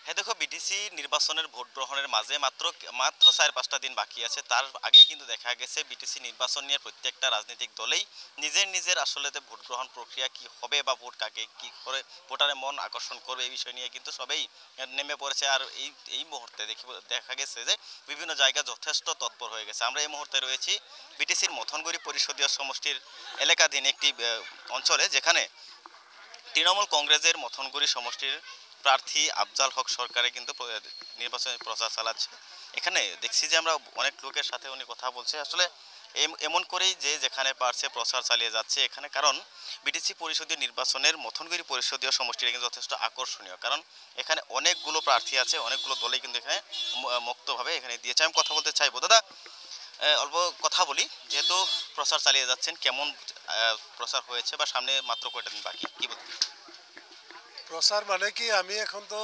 হ্যাঁ, দেখো বিটিসি নির্বাচনের ভোট গ্রহণের মাঝে মাত্র মাত্র ৪-৫টা দিন বাকি আছে। তার আগেই কিন্তু দেখা গেছে বিটিসি নির্বাচন নিয়ে প্রত্যেকটা রাজনৈতিক দলেই নিজের আসলে ভোট গ্রহণ প্রক্রিয়া কি হবে বা ভোট কাকে কি করে ভোটারের মন আকর্ষণ করবে এই বিষয় নিয়ে কিন্তু সবাই নেমে পড়েছে। আর এই এই মুহূর্তে দেখা গেছে যে বিভিন্ন জায়গা যথেষ্ট তৎপর হয়ে গেছে। আমরা এই মুহূর্তে রয়েছি বিটিসির মথনগড়ি পরিষদীয় সমষ্টির এলাকাধীন একটি অঞ্চলে, যেখানে তৃণমূল কংগ্রেসের মথনগড়ি সমষ্টির প্রার্থী আফজাল হক সরকারে কিন্তু নির্বাচনী প্রচার চালাচ্ছে। এখানে দেখছি যে আমরা অনেক লোকের সাথে উনি কথা বলছে। আসলে এমন করেই যে যেখানে পারছে প্রচার চালিয়ে যাচ্ছে এখানে, কারণ বিটিসি পরিষদীয় নির্বাচনের মথনগড়ি পরিষদীয় সমষ্টিটা কিন্তু যথেষ্ট আকর্ষণীয়, কারণ এখানে অনেকগুলো প্রার্থী আছে, অনেকগুলো দলে কিন্তু এখানে মুক্তভাবে এখানে দিয়েছে। আমি কথা বলতে চাইবো দাদা, অল্প কথা বলি। যেহেতু প্রচার চালিয়ে যাচ্ছেন, কেমন প্রচার হয়েছে বা সামনে মাত্র কয়টা দিন বাকি, কি বলতে? প্রচার মানে কি, আমি এখন তো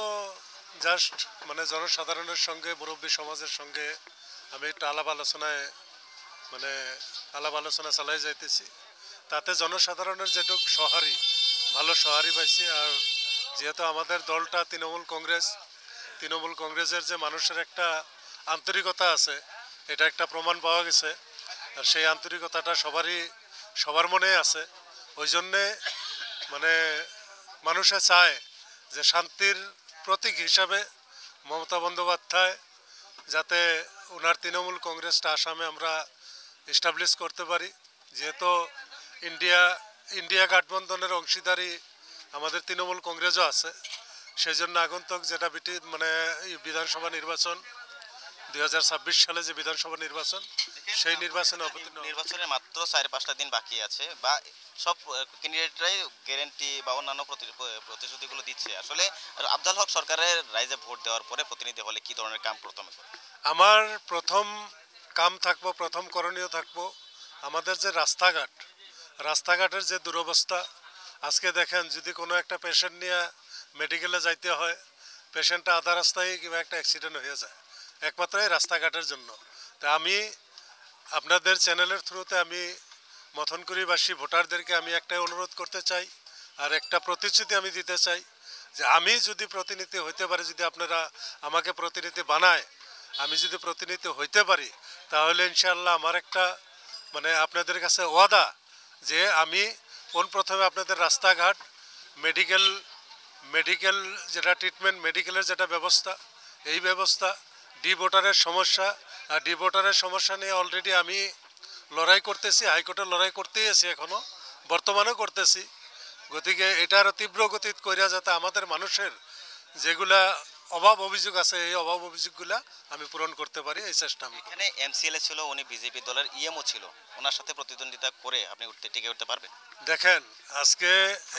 জাস্ট মানে জনসাধারণের সঙ্গে মুরব্বী সমাজের সঙ্গে আমি একটু মানে আলাপ আলোচনা চালাই যাইতেছি। তাতে জনসাধারণের যেটুক ভালো সহারি পাইছি। আর যেহেতু আমাদের দলটা তৃণমূল কংগ্রেসের যে মানুষের একটা আন্তরিকতা আছে, এটা একটা প্রমাণ পাওয়া গেছে। আর সেই আন্তরিকতাটা সবার মনে আছে। ওই জন্যে মানে মানুষে চায় যে শান্তির প্রতীক হিসাবে মমতা বন্দ্যোপাধ্যায় যাতে ওনার তৃণমূল কংগ্রেসটা আসামে আমরা এস্টাবলিশ করতে পারি। যেহেতু ইন্ডিয়া ইন্ডিয়া গঠবন্ধনের অংশীদারি আমাদের তৃণমূল কংগ্রেসও আছে, সেই জন্য আগন্তুক যেটা বিধানসভা নির্বাচন 2026 সালে যে বিধানসভা নির্বাচন, সেই নির্বাচনের মাত্র ৪-৫টা দিন বাকি আছে, বা সব ক্যান্ডিডেটরাই গ্যারেন্টি বা অন্যান্য প্রতিশ্রুতিগুলো দিচ্ছে। আসলে আফজাল হক সরকারের রাইজে ভোট দেওয়ার পরে প্রতিনিধি হলে কি ধরনের কাম প্রথমে করে? আমার প্রথম করণীয় থাকবো আমাদের যে রাস্তাঘাটের যে দুরবস্থা। আজকে দেখেন, যদি কোনো একটা পেশেন্ট নিয়ে মেডিকেলে যাইতে হয়, পেশেন্টটা আধা রাস্তায় কিংবা একটা অ্যাক্সিডেন্ট হয়ে যায় একমাত্র এই রাস্তাঘাটের জন্য। তা আমি আপনাদের চ্যানেলের থ্রুতে আমি মথনগড়িবাসী ভোটারদেরকে আমি একটাই অনুরোধ করতে চাই, আর একটা প্রতিশ্রুতি আমি দিতে চাই, যে আমি যদি প্রতিনিধি হইতে পারি, যদি আপনারা আমাকে প্রতিনিধি বানায়, আমি যদি প্রতিনিধি হইতে পারি, তাহলে ইনশাআল্লাহ আমার একটা আপনাদের কাছে ওয়াদা, যে আমি প্রথমে আপনাদের রাস্তাঘাট, মেডিকেল মেডিকেল যেটা ট্রিটমেন্ট, মেডিকেলের যেটা ব্যবস্থা, এই ব্যবস্থা, ভোটারের সমস্যা। আর ভোটারের সমস্যা নিয়ে অলরেডি আমি লড়াই করতেছি, হাইকোর্টে লড়াই করতেই আছি, এখনও বর্তমানেও করতেছি। গতিকে এটা আরও তীব্র গতিতে কইরা যাতে আমাদের মানুষের যেগুলা অভাব অভিযোগ আছে, এই অভাব অভিযোগগুলা আমি পূরণ করতে পারি, এই চেষ্টা আমি। এখানে এমসিএলএ ছিল, উনি বিজেপি দলের ইএমও ছিল, ওনার সাথে প্রতিদ্বন্দ্বিতা করে আপনি টিকে উঠতে পারবেন? দেখেন, আজকে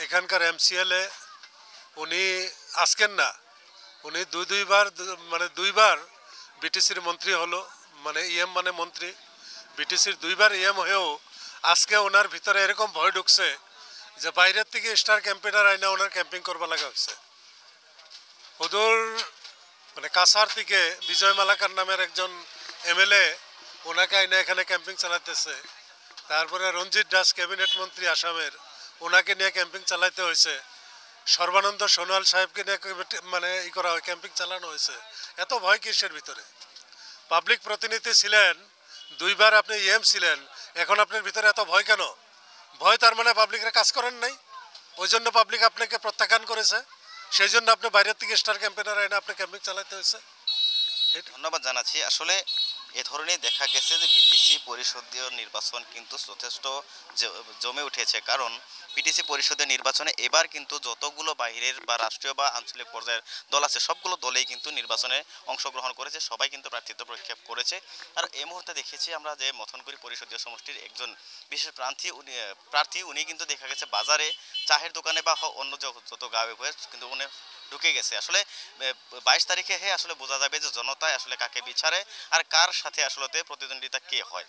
এখানকার এমসিএলএ উনি আজকের না, উনি দুইবার বিটিসির মন্ত্রী হলো, ইএম মানে মন্ত্রী। বিটিসির দুইবার ইএম হয়েও আজকে ওনার ভিতরে এরকম ভয় ঢুকছে যে বাইরের থেকে স্টার ক্যাম্পেনার আইনা ওনার ক্যাম্পিং করবা লাগা হয়েছে। ওদূর কাছার থেকে বিজয় মালাকার নামের একজন এমএলএ, ওনাকে আইনা এখানে ক্যাম্পিং চালাতেছে। তারপরে রঞ্জিত দাস ক্যাবিনেট মন্ত্রী আসামের, ওনাকে নিয়ে ক্যাম্পিং চালাইতে হয়েছে। সর্বানন্দ সোনোয়াল সাহেবকে নিয়ে করা হয়, ক্যাম্পিং চালানো হয়েছে। এত ভয় কিসের ভিতরে? পাবলিক প্রতিনিধি ছিলেন, দুইবার আপনি ইএম ছিলেন, এখন আপনার ভিতরে এত ভয় কেন? ভয় তার মানে পাবলিকের কাজ করেন নাই, ওই জন্য পাবলিক আপনাকে প্রত্যাখ্যান করেছে। সেই জন্য আপনি বাইরের থেকে স্টার ক্যাম্পেনার এনে আপনি ক্যাম্পিং চালাতে হয়েছে। ধন্যবাদ জানাচ্ছি। আসলে এ ধরনের দেখা গেছে যে বিটিসি পরিষদীয় নির্বাচন কিন্তু যথেষ্ট জমে উঠেছে, কারণ বিটিসি পরিষদীয় নির্বাচনে এবার কিন্তু যতগুলো বাইরের বা রাষ্ট্রীয় বা আঞ্চলিক পর্যায়ের দল আছে, সবগুলো দলেই কিন্তু নির্বাচনে অংশগ্রহণ করেছে, সবাই কিন্তু প্রার্থিত্ব প্রক্ষেপ করেছে। আর এই মুহূর্তে দেখেছি আমরা যে মথনগড়ি পরিষদীয় সমষ্টির একজন বিশেষ প্রার্থী উনি কিন্তু দেখা গেছে বাজারে চায়ের দোকানে বা অন্য যত গাঁয়ে কিন্তু উনি ঢুকে গেছে। আসলে 22 তারিখে আসলে বোঝা যাবে যে জনতায় আসলে কাকে বিচারে আর কার সাথে আসলে প্রতিদ্বন্দ্বিতা কে হয়।